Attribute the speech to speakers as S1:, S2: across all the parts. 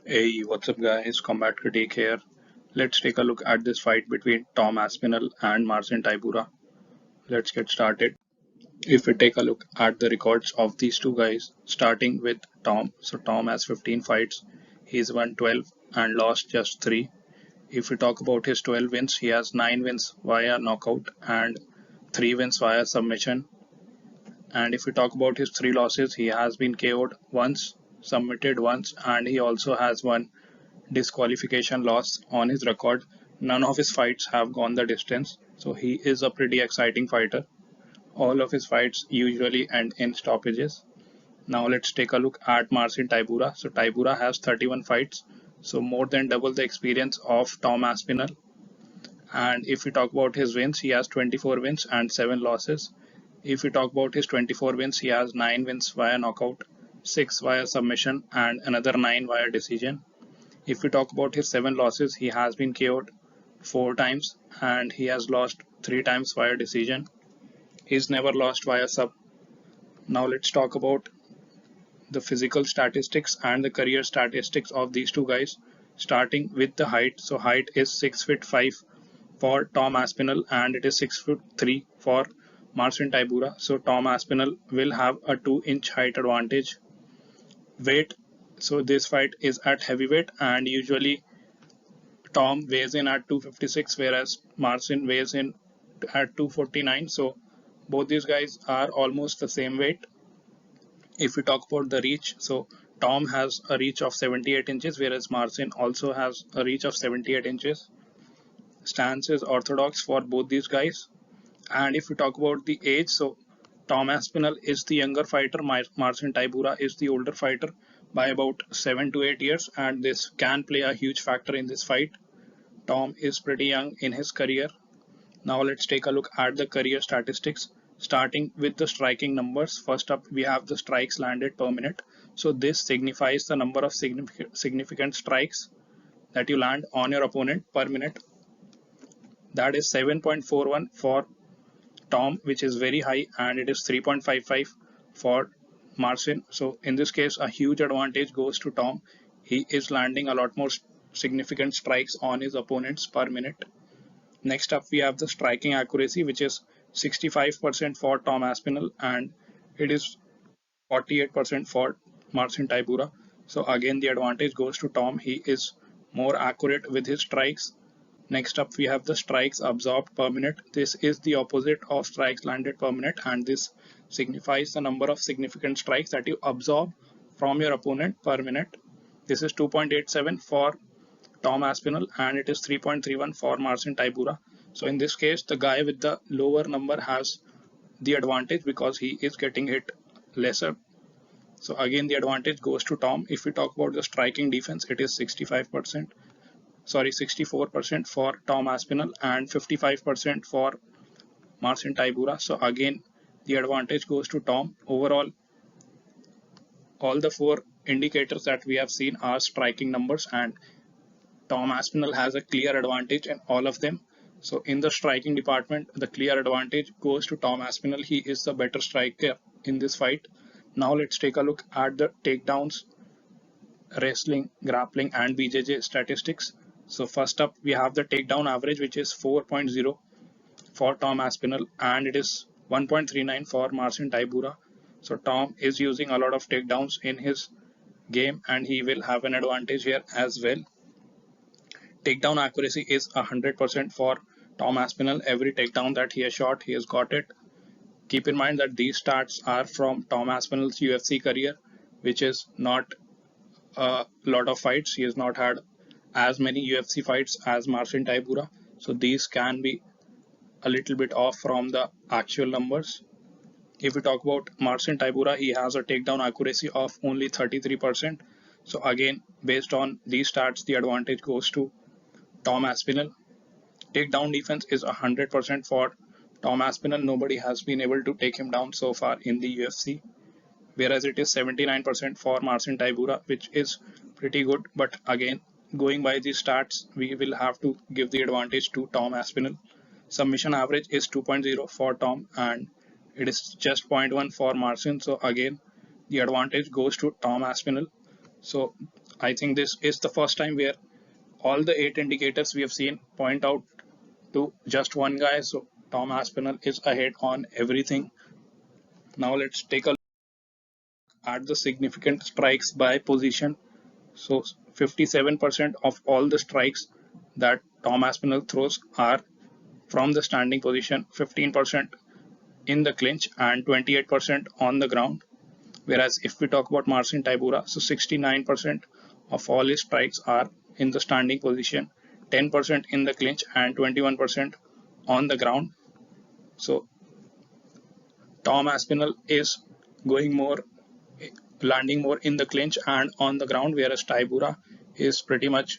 S1: Hey, what's up guys? Combat Critique here. Let's take a look at this fight between Tom Aspinall and Marcin Tybura. Let's get started. If we take a look at the records of these two guys, starting with Tom. So Tom has 15 fights. He's won 12 and lost just 3. If we talk about his 12 wins, he has 9 wins via knockout and 3 wins via submission. And if we talk about his 3 losses, he has been KO'd once, submitted once, and he also has one disqualification loss on his record. None of his fights have gone the distance, so he is a pretty exciting fighter. All of his fights usually end in stoppages. Now let's take a look at Marcin Tybura. So Tybura has 31 fights, so more than double the experience of Tom Aspinall. And if we talk about his wins, he has 24 wins and 7 losses. If we talk about his 24 wins, he has 9 wins via knockout, 6 via submission, and another 9 via decision. If we talk about his 7 losses, he has been KO'd 4 times and he has lost 3 times via decision. He's never lost via sub. Now let's talk about the physical statistics and the career statistics of these two guys, starting with the height. So height is 6 feet 5 for Tom Aspinall and it is 6 foot 3 for Marcin Tybura. So Tom Aspinall will have a 2-inch height advantage. Weight, so this fight is at heavyweight and usually Tom weighs in at 256, whereas Marcin weighs in at 249. So both these guys are almost the same weight. If we talk about the reach, so Tom has a reach of 78 inches, whereas Marcin also has a reach of 78 inches. Stance is orthodox for both these guys. And if we talk about the age, so Tom Aspinall is the younger fighter, Marcin Tybura is the older fighter by about 7 to 8 years, and this can play a huge factor in this fight. Tom is pretty young in his career. Now let's take a look at the career statistics, starting with the striking numbers. First up, we have the strikes landed per minute. So this signifies the number of significant strikes that you land on your opponent per minute. That is 7.41 for Tom, which is very high, and it is 3.55 for Marcin. So in this case, a huge advantage goes to Tom. He is landing a lot more significant strikes on his opponents per minute. Next up, we have the striking accuracy, which is 65% for Tom Aspinall and it is 48% for Marcin Tybura. So again, the advantage goes to Tom. He is more accurate with his strikes. Next up, we have the strikes absorbed per minute. This is the opposite of strikes landed per minute, and this signifies the number of significant strikes that you absorb from your opponent per minute. This is 2.87 for Tom Aspinall and it is 3.31 for Marcin Tybura. So in this case, the guy with the lower number has the advantage because he is getting hit lesser. So again, the advantage goes to Tom. If we talk about the striking defense, it is 64% for Tom Aspinall and 55% for Marcin Tybura. So again, the advantage goes to Tom. Overall, all the 4 indicators that we have seen are striking numbers and Tom Aspinall has a clear advantage in all of them. So in the striking department, the clear advantage goes to Tom Aspinall. He is the better striker in this fight. Now let's take a look at the takedowns, wrestling, grappling and BJJ statistics. So first up, we have the takedown average, which is 4.0 for Tom Aspinall and it is 1.39 for Marcin Tybura. So Tom is using a lot of takedowns in his game and he will have an advantage here as well. Takedown accuracy is 100% for Tom Aspinall. Every takedown that he has shot, he has got it. Keep in mind that these stats are from Tom Aspinall's UFC career, which is not a lot of fights. He has not had as many UFC fights as Marcin Tybura. So these can be a little bit off from the actual numbers. If we talk about Marcin Tybura, he has a takedown accuracy of only 33%. So again, based on these stats, the advantage goes to Tom Aspinall. Takedown defense is 100% for Tom Aspinall. Nobody has been able to take him down so far in the UFC, whereas it is 79% for Marcin Tybura, which is pretty good. But again, going by these stats, we will have to give the advantage to Tom Aspinall. Submission average is 2.0 for Tom and it is just 0.1 for Marcin. So again, the advantage goes to Tom Aspinall. So I think this is the first time where all the 8 indicators we have seen point out to just one guy. So Tom Aspinall is ahead on everything. Now let's take a look at the significant strikes by position. So 57% of all the strikes that Tom Aspinall throws are from the standing position, 15% in the clinch, and 28% on the ground. Whereas if we talk about Marcin Tybura, so 69% of all his strikes are in the standing position, 10% in the clinch, and 21% on the ground. So Tom Aspinall is going more, landing more in the clinch and on the ground, whereas Tybura is pretty much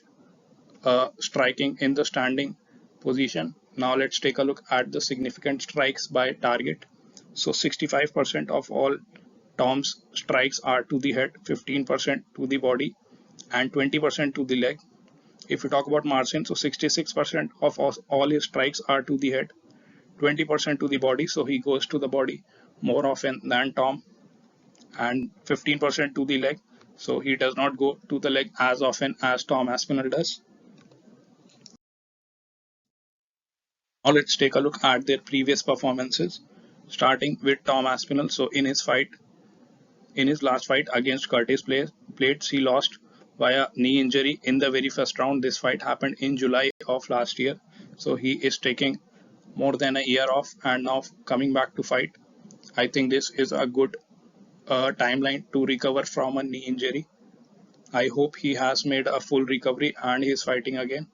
S1: striking in the standing position. Now let's take a look at the significant strikes by target. So 65% of all Tom's strikes are to the head, 15% to the body, and 20% to the leg. If you talk about Marcin, so 66% of all his strikes are to the head, 20% to the body, so he goes to the body more often than Tom, and 15% to the leg, so he does not go to the leg as often as Tom Aspinall does. Now let's take a look at their previous performances, starting with Tom Aspinall. So in his last fight against Curtis Blades, he lost via knee injury in the very first round. This fight happened in July of last year. So he is taking more than a year off and now coming back to fight. I think this is a good timeline to recover from a knee injury. I hope he has made a full recovery and he is fighting again.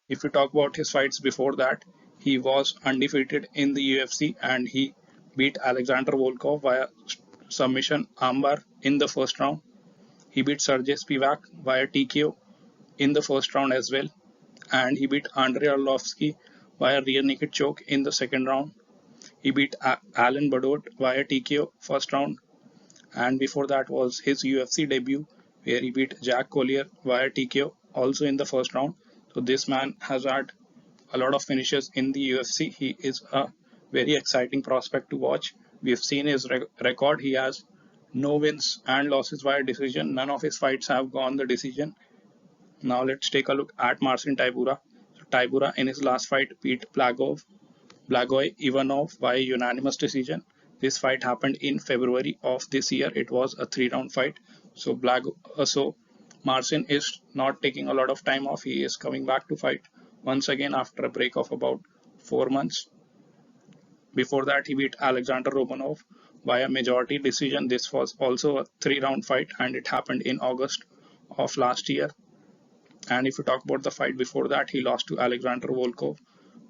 S1: If you talk about his fights before that, he was undefeated in the UFC and he beat Alexander Volkov via submission armbar in the first round. He beat Sergey Spivak via TKO in the first round as well, and he beat Andrei Arlovsky via rear naked choke in the second round. He beat Alan Badot via TKO first round, and before that was his UFC debut where he beat Jack Collier via TKO also in the first round. So this man has had a lot of finishes in the UFC. He is a very exciting prospect to watch. We have seen his record. He has no wins and losses via decision. None of his fights have gone the decision. Now let's take a look at Marcin Tybura. So Tybura in his last fight beat Blagoy Ivanov by unanimous decision. This fight happened in February of this year. It was a 3-round fight. So Marcin is not taking a lot of time off. He is coming back to fight once again after a break of about 4 months. Before that, he beat Alexander Romanov via majority decision. This was also a 3-round fight and it happened in August of last year. And if you talk about the fight before that, he lost to Alexander Volkov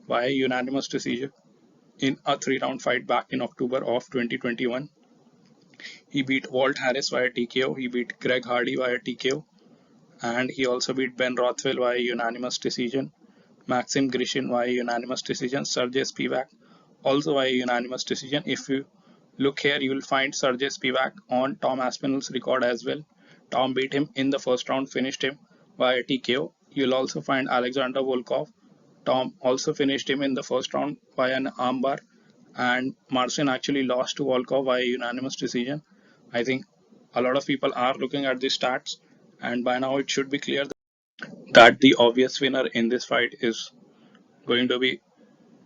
S1: via unanimous decision in a 3-round fight back in October of 2021. He beat Walt Harris via TKO. He beat Greg Hardy via TKO. And he also beat Ben Rothwell via unanimous decision. Maxim Grishin via unanimous decision. Sergey Spivak also via unanimous decision. If you look here, you will find Sergey Spivak on Tom Aspinall's record as well. Tom beat him in the first round, finished him via TKO. You'll also find Alexander Volkov. Tom also finished him in the first round via an armbar, and Marcin actually lost to Volkov via unanimous decision. I think a lot of people are looking at the stats, and by now it should be clear that the obvious winner in this fight is going to be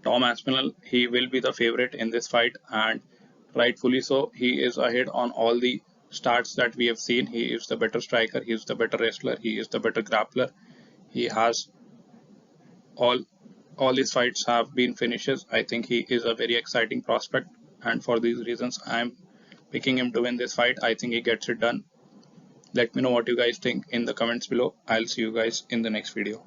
S1: Tom Aspinall. He will be the favorite in this fight, and rightfully so. He is ahead on all the stats that we have seen. He is the better striker, he is the better wrestler, he is the better grappler. He has all his fights have been finishes. I think he is a very exciting prospect, and for these reasons, I am picking him to win this fight. I think he gets it done. Let me know what you guys think in the comments below. I'll see you guys in the next video.